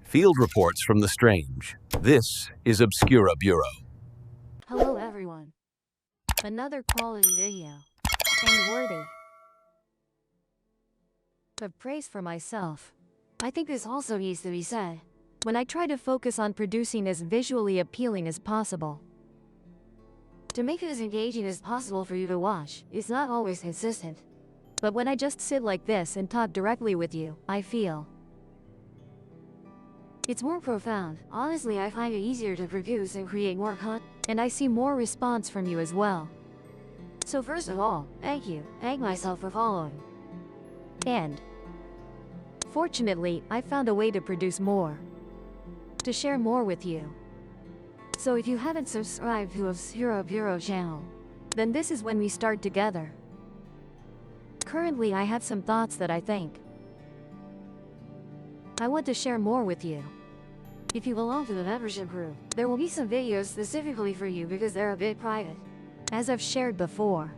Field reports from the strange. This is Obscura Bureau. Hello everyone. Another quality video. And worthy of praise for myself. I think this also needs to be said. When I try to focus on producing as visually appealing as possible, to make it as engaging as possible for you to watch, it's not always consistent. But when I just sit like this and talk directly with you, I feel it's more profound. Honestly, I find it easier to produce and create more content, and I see more response from you as well. So first of all, thank you. Thank myself for following. And fortunately, I found a way to produce more, to share more with you. So if you haven't subscribed to Obscura Bureau channel, then this is when we start together. Currently, I have some thoughts that I think I want to share more with you. If you belong to the membership group, there will be some videos specifically for you because they're a bit private, as I've shared before.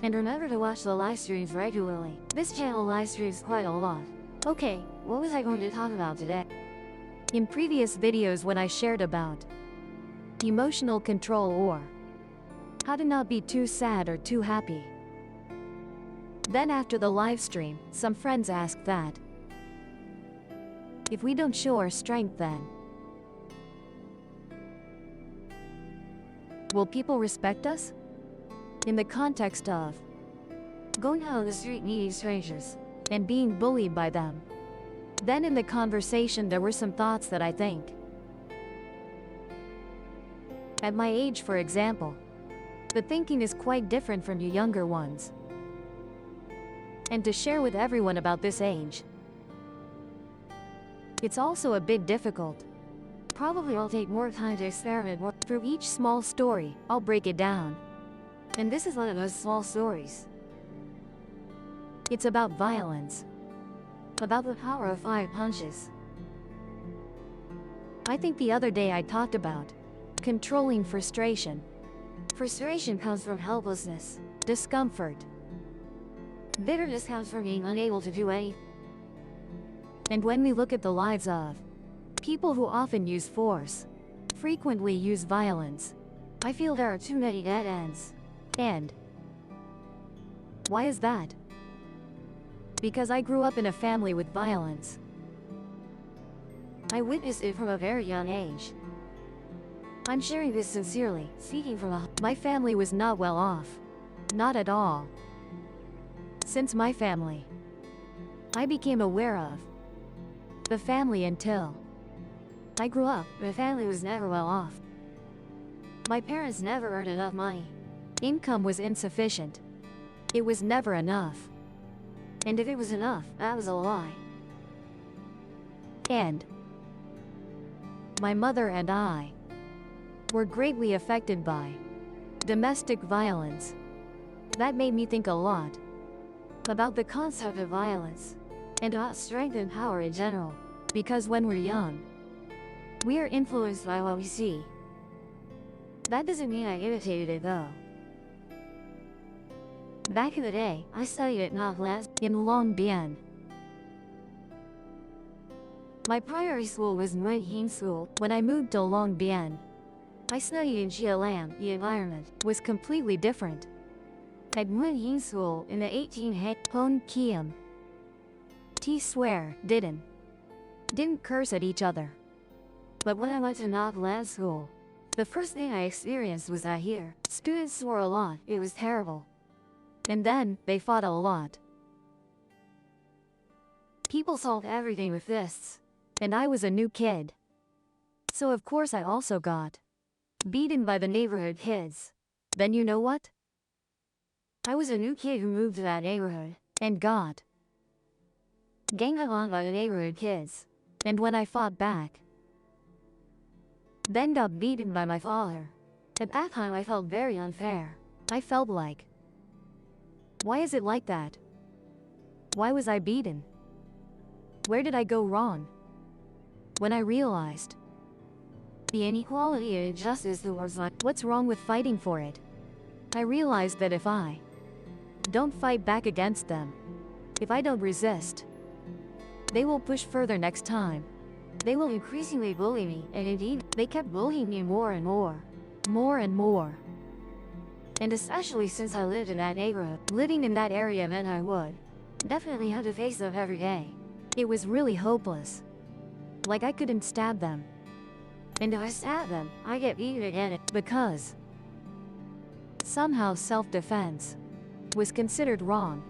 And remember to watch the live streams regularly. This channel live streams quite a lot. Okay, what was I going to talk about today? In previous videos when I shared about emotional control or how to not be too sad or too happy. Then after the live stream, some friends asked that if we don't show our strength, then will people respect us? In the context of going out on the street meeting strangers and being bullied by them. Then in the conversation there were some thoughts that I think, at my age for example, the thinking is quite different from you younger ones. And to share with everyone about this age, it's also a bit difficult. Probably I'll take more time to experiment more. Through each small story, I'll break it down. And this is one of those small stories. It's about violence. About the power of 5 punches. I think the other day I talked about controlling frustration. Frustration comes from helplessness, discomfort. Bitterness comes from being unable to do anything. And when we look at the lives of people who often use force, frequently use violence, I feel there are too many dead ends. And why is that? Because I grew up in a family with violence. I witnessed it from a very young age. I'm sharing this sincerely, speaking from my family was not well off. Not at all. Since my family, I became aware of the family until I grew up. My family was never well off. My parents never earned enough money. Income was insufficient. It was never enough. And if it was enough, that was a lie. And my mother and I were greatly affected by domestic violence. That made me think a lot about the concept of violence and about strength and power in general. Because when we're young, we are influenced by what we see. That doesn't mean I imitated it though. Back in the day, I studied at Northwest in Long Bien. My primary school was Nguyen Hinh School. When I moved to Long Bien, I studied in Gia Lam. The environment was completely different. At Nguyen Hinh School in the 18 Pon Kiem T swear, didn't curse at each other. But when I went to Northland School, the first thing I experienced was that here, students swore a lot. It was terrible. And then, they fought a lot. People solved everything with fists. And I was a new kid. So of course I also got beaten by the neighborhood kids. Then you know what? I was a new kid who moved to that neighborhood, and got ganged up on by the neighborhood kids. And when I fought back, then got beaten by my father. At that time I felt very unfair. I felt like, why is it like that? Why was I beaten? Where did I go wrong? When I realized the inequality and injustice that was like, what's wrong with fighting for it? I realized that if I don't fight back against them, if I don't resist, they will push further next time. They will increasingly bully me, and indeed, they kept bullying me more and more. More and more. And especially since I lived in that neighborhood, living in that area meant I would definitely have to face them every day. It was really hopeless. Like I couldn't stab them. And if I stabbed them, I get beaten again because somehow self-defense was considered wrong.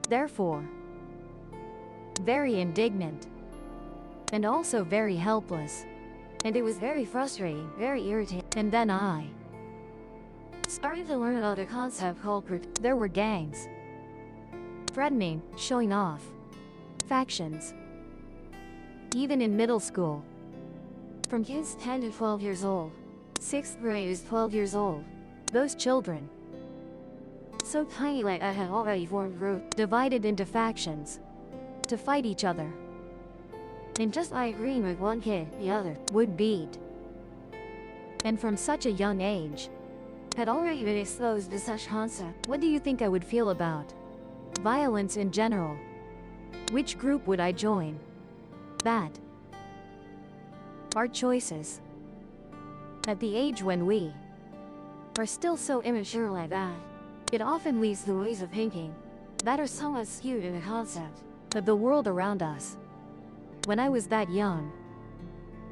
Therefore, very indignant. And also very helpless. And it was very frustrating, very irritating. And then I started to learn about a concept called there were gangs. Threatening, showing off. Factions. Even in middle school. From kids 10 to 12 years old. 6th grade is 12 years old. Those children. So tiny like I had already formed groups, divided into factions. To fight each other. And just by agreeing with one kid, the other would beat. And from such a young age, had already been exposed to such concept. What do you think I would feel about violence in general? Which group would I join? That. Our choices. At the age when we are still so immature like that, it often leads to ways of thinking that are somewhat skewed in the concept of the world around us. When I was that young,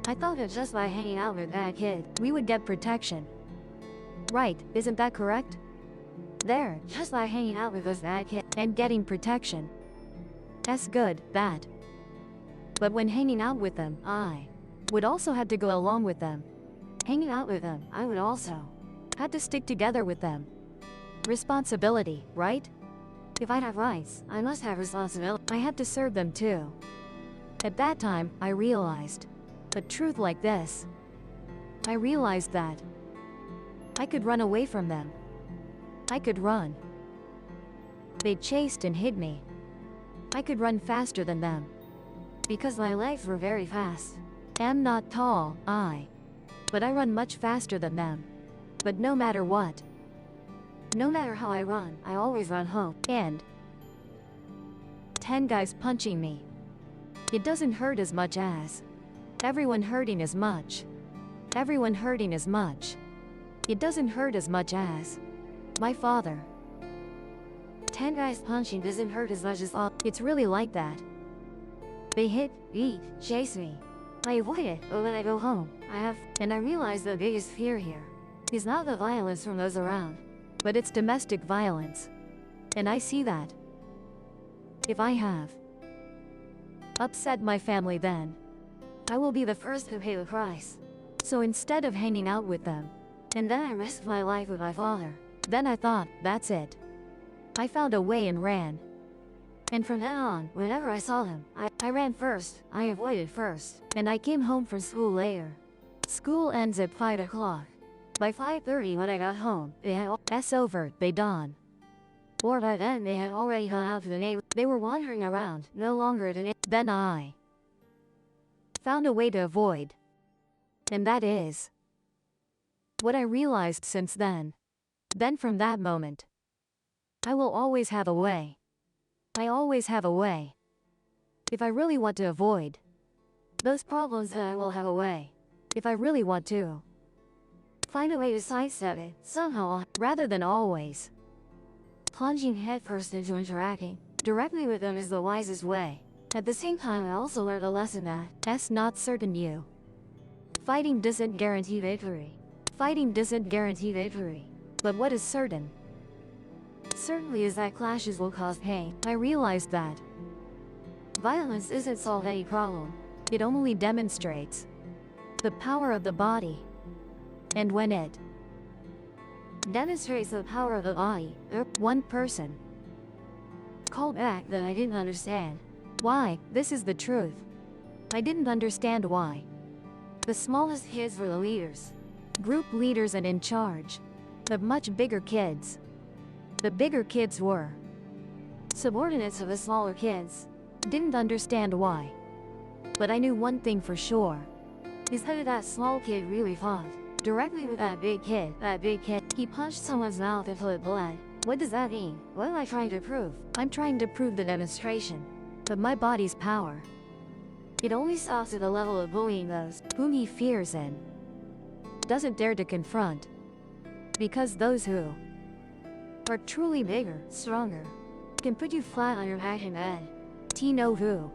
I thought that just by hanging out with that kid, we would get protection. Right, isn't that correct? There, just by hanging out with that kid and getting protection. That's good, that. But when hanging out with them, I would also have to go along with them. Hanging out with them, I would also have to stick together with them. Responsibility, right? If I have rights, I must have responsibility. I had to serve them too. At that time, I realized a truth like this. I realized that I could run away from them. I could run. They chased and hid me. I could run faster than them. Because my legs were very fast. Am not tall, but I run much faster than them. But no matter what, no matter how I run, I always run home. And 10 guys punching me. It doesn't hurt as much as everyone hurting as much. Everyone hurting as much. It doesn't hurt as much as my father. 10 guys punching doesn't hurt as much as all. It's really like that. They hit, beat, chase me. I avoid it, but when I go home, and I realize the biggest fear here is not the violence from those around, but it's domestic violence. And I see that if I have upset my family, then I will be the first to pay the price. So instead of hanging out with them, and then I risked my life with my father, then I thought, that's it. I found a way and ran. And from then on, whenever I saw them, I ran first, I avoided first, and I came home from school later. School ends at 5 o'clock. By 5:30 when I got home, they had over, they dawn. Or by then they had already gone out to the neighbor. They were wandering around, no longer at an. Then I found a way to avoid. And that is what I realized since then. Then from that moment, I will always have a way. I always have a way. If I really want to avoid those problems, then I will have a way. If I really want to find a way to sidestep it, somehow, rather than always plunging headfirst into interacting directly with them is the wisest way. At the same time, I also learned a lesson that's not certain you. Fighting doesn't guarantee victory. Fighting doesn't guarantee victory. But what is certain? Certainly is that clashes will cause pain. I realized that violence isn't solve any problem. It only demonstrates the power of the body. And when it demonstrates the power of the body, one person called back that I didn't understand. Why? This is the truth. I didn't understand why. The smallest kids were the leaders, group leaders and in charge of much bigger kids. The bigger kids were subordinates of the smaller kids. Didn't understand why. But I knew one thing for sure, is that small kid really fought directly with that big kid. He punched someone's mouth until it bled. What does that mean? What am I trying to prove? I'm trying to prove the demonstration of my body's power. It only stops at the level of bullying those whom he fears and doesn't dare to confront. Because those who are truly bigger, stronger, can put you flat on your back in bed. Know who.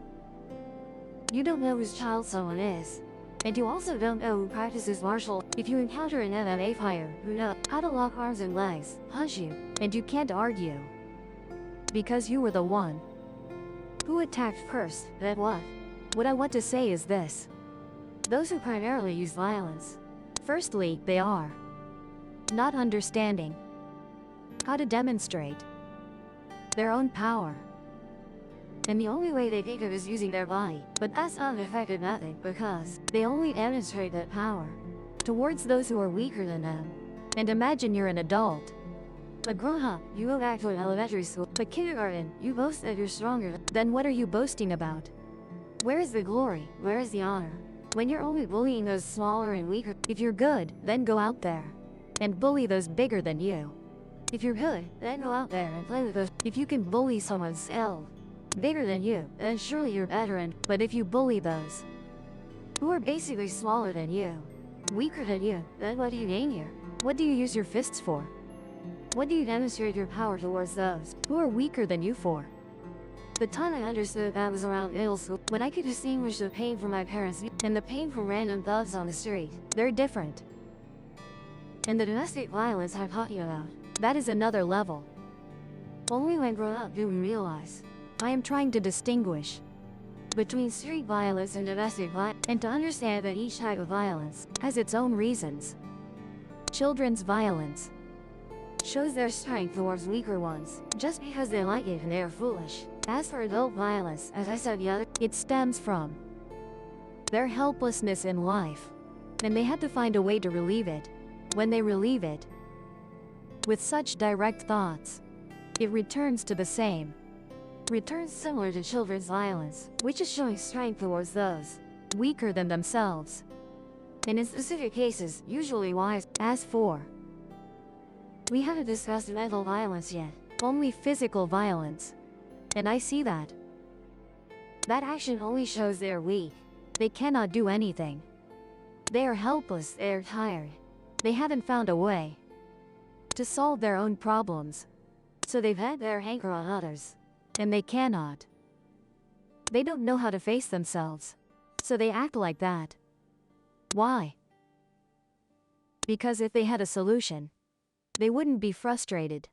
You don't know whose child someone is. And you also don't know who practices martial. If you encounter an MMA fighter who knows how to lock arms and legs, punch you, and you can't argue, because you were the one who attacked first, then what? What I want to say is this. Those who primarily use violence, firstly, they are not understanding how to demonstrate their own power. And the only way they think of is using their body. But that's not an effective method because they only demonstrate that power towards those who are weaker than them. And imagine you're an adult. A grown-up, you go back to an elementary school. But kindergarten, you boast that you're stronger. Then what are you boasting about? Where is the glory? Where is the honor? When you're only bullying those smaller and weaker. If you're good, then go out there and bully those bigger than you. If you're good, then go out there and play with those. If you can bully someone else bigger than you, then surely you're better. But if you bully those who are basically smaller than you, weaker than you, then what do you gain here? What do you use your fists for? What do you demonstrate your power towards those who are weaker than you for? The time I understood that was around middle school, when I could distinguish the pain from my parents and the pain from random thugs on the street. They're different. And the domestic violence I'm talking about, that is another level. Only when grown up do we realize I am trying to distinguish between street violence and domestic violence, and to understand that each type of violence has its own reasons. Children's violence shows their strength towards weaker ones, just because they like it and they are foolish. As for adult violence, as I said the other, it stems from their helplessness in life, and they had to find a way to relieve it. When they relieve it with such direct thoughts, it returns to the same. Returns similar to children's violence, which is showing strength towards those weaker than themselves. And in specific cases, usually wise. As for, we haven't discussed mental violence yet, only physical violence. And I see that. That action only shows they are weak. They cannot do anything. They are helpless, they are tired. They haven't found a way to solve their own problems. So they've had their anger on others. And they cannot. They don't know how to face themselves. So they act like that. Why? Because if they had a solution, they wouldn't be frustrated.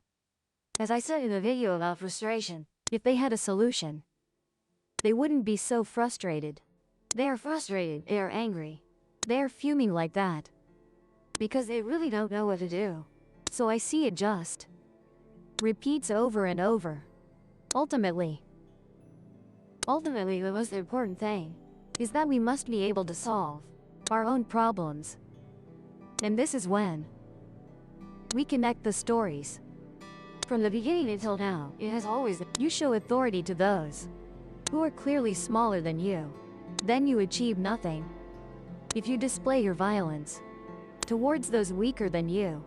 As I said in the video about frustration, if they had a solution, they wouldn't be so frustrated. They are frustrated, they are angry. They are fuming like that because they really don't know what to do. So I see it just repeats over and over. Ultimately, the most important thing is that we must be able to solve our own problems. And this is when we connect the stories. From the beginning until now, it has always been, you show authority to those who are clearly smaller than you. Then you achieve nothing. If you display your violence towards those weaker than you,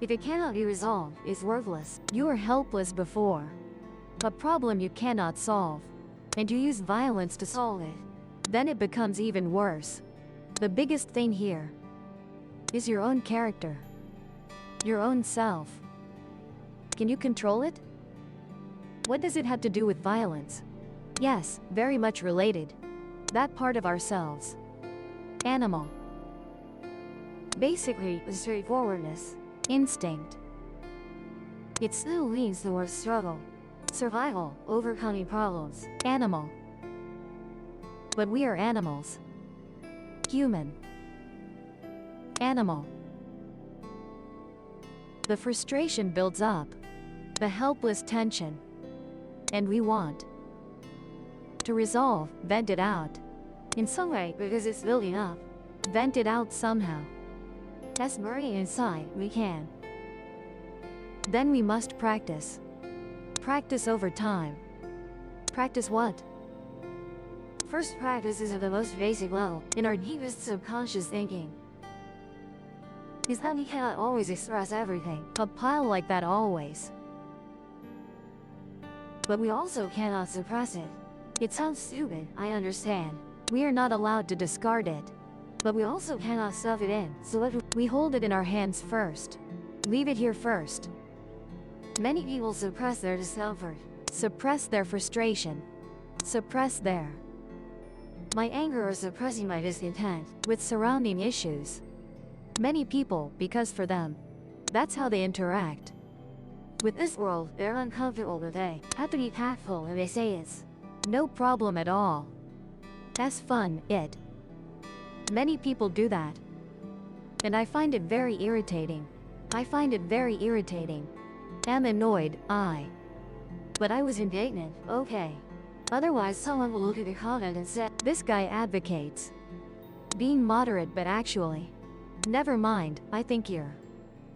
if it cannot be resolved, it's worthless. You are helpless before a problem you cannot solve, and you use violence to solve it. Then it becomes even worse. The biggest thing here is your own character, your own self. Can you control it? What does it have to do with violence? Yes, very much related. That part of ourselves. Animal. Basically, the straightforwardness. Instinct. It still leans towards struggle. Survival, overcoming problems. Animal. But we are animals. Human. Animal. The frustration builds up. The helpless tension. And we want to resolve, vent it out. In some way, because it's building up. Vent it out somehow. That's burning inside, we can. Then we must practice. Practice over time. Practice what? First practice is at the most basic level, in our deepest subconscious thinking. Is that we cannot always express everything, a pile like that always. But we also cannot suppress it. It sounds stupid, I understand. We are not allowed to discard it. But we also cannot stuff it in, so we hold it in our hands first. Leave it here first. Many people suppress their discomfort, suppress their frustration, suppress their my anger or suppressing my discontent with surrounding issues. Many people, because for them, that's how they interact with this world. They're uncomfortable, but they have to be tactful, and they say it's no problem at all. That's fun, it. Many people do that. And I find it very irritating. I find it very irritating. Am annoyed, but I was indignant, okay. Otherwise someone will look at the comment and say, this guy advocates being moderate, but actually, never mind, I think you're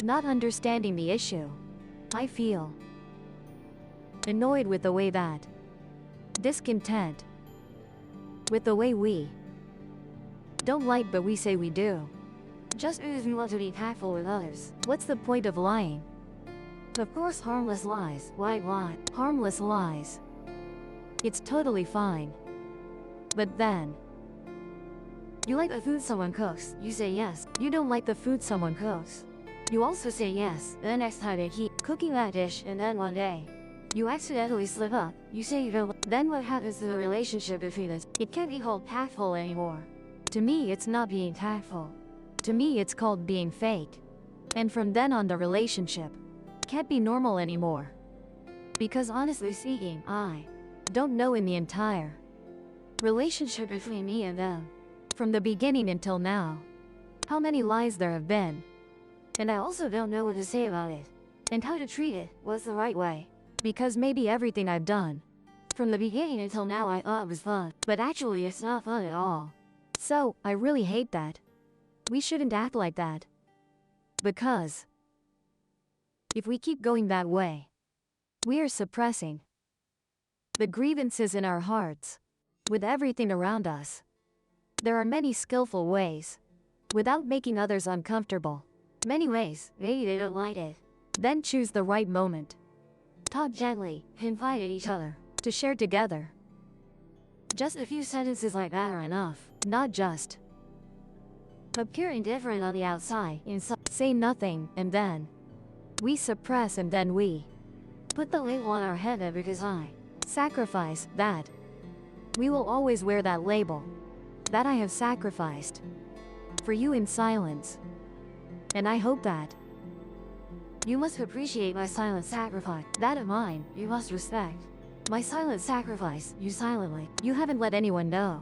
not understanding the issue. I feel annoyed with the way that, discontent with the way we don't like but we say we do. Just because we want to be tactful with others. What's the point of lying? Of course, harmless lies. White lie. Harmless lies. It's totally fine. But then, you like the food someone cooks, you say yes. You don't like the food someone cooks, you also say yes. The next time they keep cooking that dish, and then one day, you accidentally slip up, you say you don't. Then what happens to the relationship between us? It can't be called tactful anymore. To me, it's not being tactful. To me, it's called being fake. And from then on, the relationship can't be normal anymore. Because honestly speaking, I don't know in the entire relationship between me and them, from the beginning until now, how many lies there have been. And I also don't know what to say about it, and how to treat it, what's the right way. Because maybe everything I've done, from the beginning until now, I thought was fun, but actually it's not fun at all. So, I really hate that. We shouldn't act like that. Because if we keep going that way, we are suppressing the grievances in our hearts with everything around us. There are many skillful ways, without making others uncomfortable. Many ways, maybe they don't like it. Then choose the right moment. Talk gently, confide in each other, to share together. Just a few sentences like that are enough, not just appear indifferent on the outside, inside. Say nothing, and then we suppress, and then we put the label on our head that because I sacrifice that, we will always wear that label that I have sacrificed for you in silence. And I hope that you must appreciate my silent sacrifice. That of mine, you must respect. My silent sacrifice, you silently. You haven't let anyone know.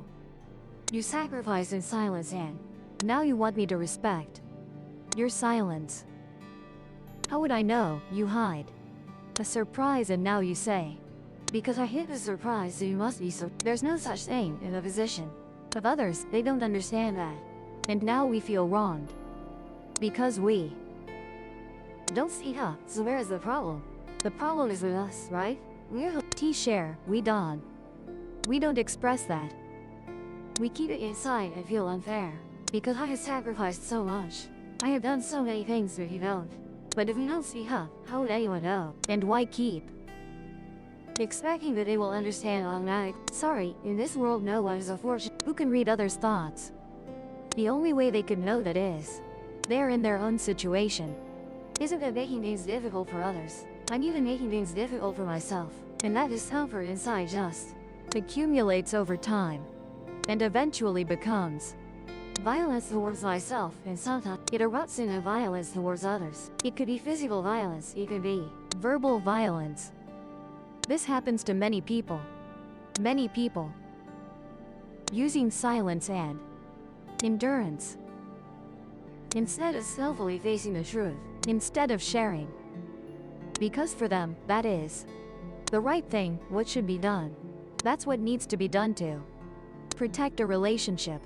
You sacrifice in silence, and now you want me to respect your silence. How would I know? You hide a surprise, and now you say, because I hid the surprise, so you must be so. There's no such thing in the position of others. They don't understand that. And now we feel wronged because we don't speak up. So where is the problem? The problem is with us, right? We're T-share, we don't. We don't express that. We keep it inside and feel unfair. Because I have sacrificed so much. I have done so many things that you don't. But if we don't speak up, how would anyone know? And why keep expecting that they will understand automatic? Sorry, in this world no one is a fortune who can read others' thoughts. The only way they can know that is, they're in their own situation. Isn't it making things difficult for others? I'm even making things difficult for myself. And that discomfort inside just accumulates over time. And eventually becomes violence towards myself, and sometimes it erupts into violence towards others. It could be physical violence, it could be verbal violence. This happens to many people. Many people using silence and endurance instead of skillfully facing the truth, instead of sharing. Because for them, that is the right thing, what should be done. That's what needs to be done to protect a relationship,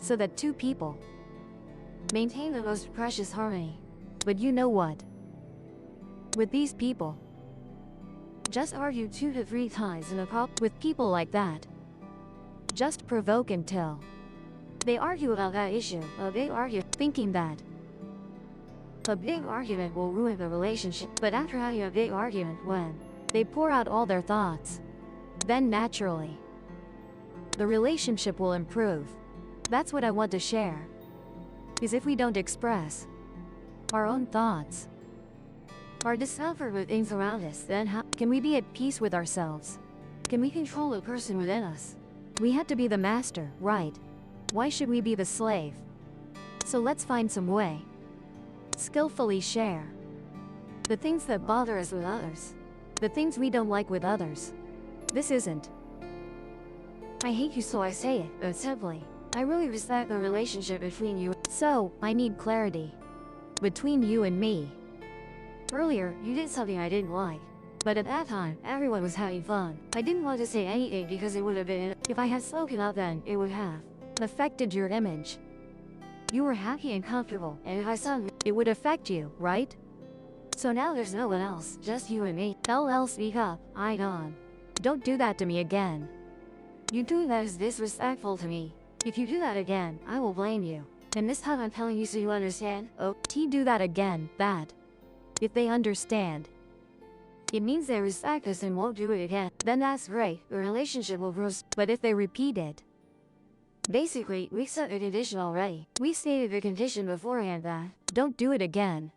so that two people maintain the most precious harmony. But you know what? With these people, just argue 2 to 3 times in a pub. With people like that, just provoke until they argue about that issue. A big argument, thinking that a big argument will ruin the relationship. But after having a big argument, when they pour out all their thoughts, then naturally the relationship will improve. That's what I want to share. Is if we don't express our own thoughts, our discomfort with things around us, then how can we be at peace with ourselves? Can we control the person within us? We had to be the master, right? Why should we be the slave? So let's find some way. Skillfully share the things that bother us with others, the things we don't like with others. This isn't, I hate you so I say it, but simply, I really respect the relationship between you. So, I need clarity between you and me. Earlier, you did something I didn't like. But at that time, everyone was having fun. I didn't want to say anything because it would have been, if I had spoken up then, it would have affected your image. You were happy and comfortable, and if I said it would affect you, right? So now there's no one else, just you and me. LL, speak up, I gone. Don't do that to me again. You doing that is disrespectful to me. If you do that again, I will blame you. And this time I'm telling you so you understand. Oh, do that again, that. If they understand, it means they respect us and won't do it again. Then that's great, the relationship will grow. But if they repeat it, basically, we set a condition already. We stated the condition beforehand that, don't do it again.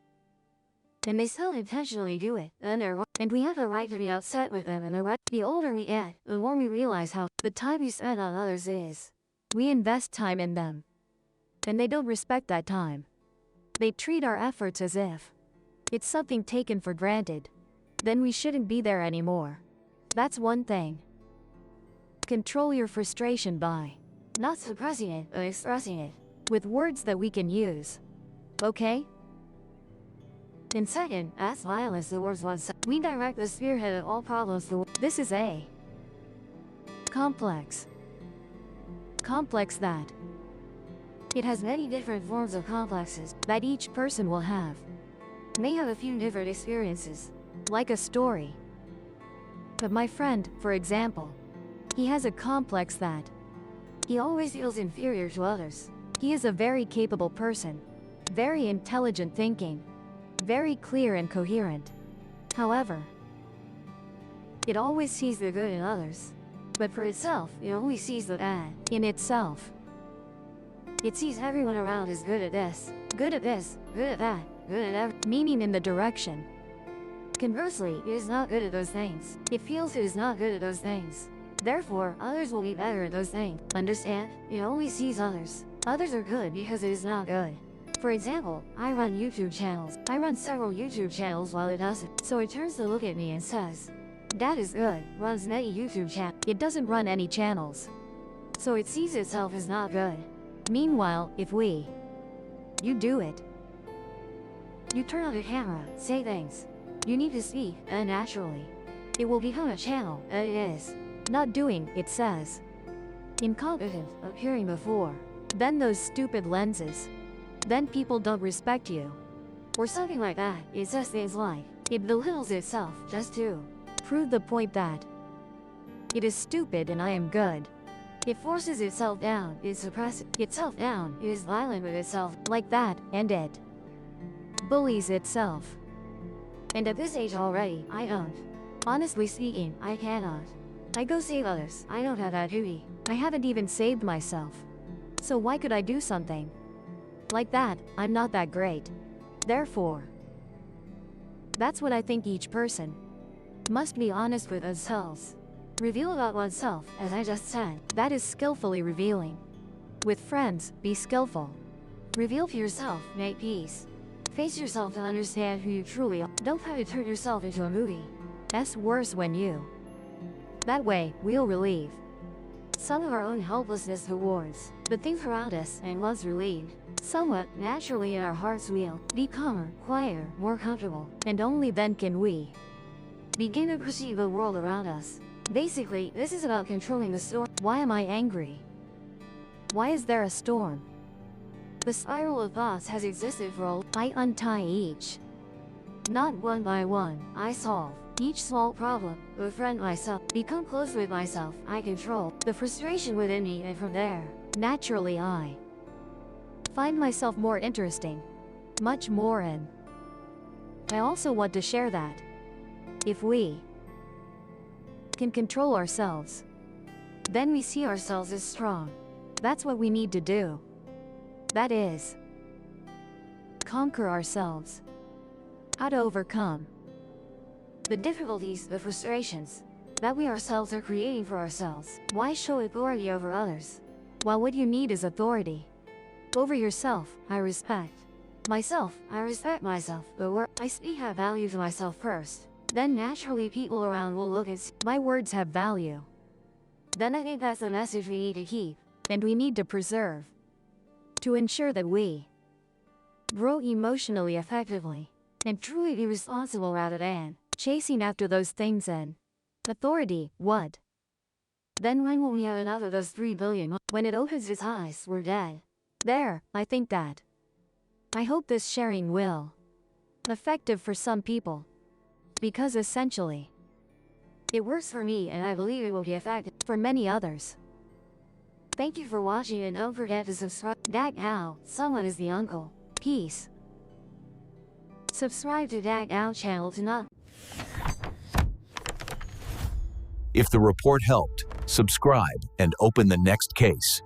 And they still intentionally do it, then they're wrong. And we have the right to be upset with them, and the older we get, the more we realize how the time we spend on others is. We invest time in them, and they don't respect that time. They treat our efforts as if it's something taken for granted. Then we shouldn't be there anymore. That's one thing. Control your frustration by not suppressing it, but expressing it with words that we can use. Okay? And second, as violence the words one side. We direct the spearhead of all problems. This is a complex that it has many different forms of complexes that each person will have. May have a few different experiences, like a story. But my friend, for example, he has a complex that he always feels inferior to others. He is a very capable person, very intelligent thinking, very clear and coherent. However, it always sees the good in others, but for itself, it only sees the bad in itself. It sees everyone around as good at this, good at this, good at that, good at everything, meaning in the direction. Conversely, it is not good at those things. It feels it is not good at those things. Therefore, others will be better at those things. Understand? It only sees others. Others are good because it is not good. For example, I run YouTube channels. I run several YouTube channels while it doesn't. So it turns to look at me and says, "That is good, runs many YouTube channels." It doesn't run any channels. So it sees itself as not good. Meanwhile, if you do it. You turn on the camera, say things. You need to speak, and naturally, it will become a channel, and it is. Not doing, it says. Incompetent, appearing before. Then those stupid lenses. Then people don't respect you. Or something like that. It says things like, it belittles itself just to prove the point that it is stupid and I am good. It forces itself down, it suppresses itself down, it is violent with itself, like that, and it bullies itself. And at this age already, I don't. Honestly speaking, I cannot. I go save others, I don't have that duty. I haven't even saved myself. So why could I do something like that? I'm not that great. Therefore, that's what I think each person must be honest with themselves. Reveal about oneself, as I just said. That is skillfully revealing. With friends, be skillful. Reveal for yourself, make peace. Face yourself to understand who you truly are. Don't try to turn yourself into a movie. That's worse when you. That way, we'll relieve some of our own helplessness towards the things around us, and once relieved, somewhat naturally in our hearts we'll be calmer, quieter, more comfortable, and only then can we begin to perceive the world around us. Basically, this is about controlling the storm. Why am I angry? Why is there a storm? The spiral of thoughts has existed for all. I untie each. Not one by one, I solve each small problem, befriend myself, become close with myself, I control the frustration within me, and from there, naturally I find myself more interesting, much more, and I also want to share that if we can control ourselves, Then we see ourselves as strong. That's what we need to do. That is, conquer ourselves. How to overcome the difficulties, the frustrations that we ourselves are creating for ourselves. Why show authority over others? Well, what you need is authority over yourself. I respect myself. I respect myself. But where I speak have value to myself first. Then naturally people around will look at my words have value. Then I think that's the message we need to keep, and we need to preserve, to ensure that we grow emotionally effectively and truly be responsible rather than chasing after those things and authority. What? Then when will we have another of those 3 billion? When it opens its eyes, we're dead. There, I think that. I hope this sharing will effective for some people, because essentially it works for me and I believe it will be effective for many others. Thank you for watching and don't forget to subscribe. That now, someone is the uncle. Peace. Subscribe to that now channel to not. If the report helped, subscribe and open the next case.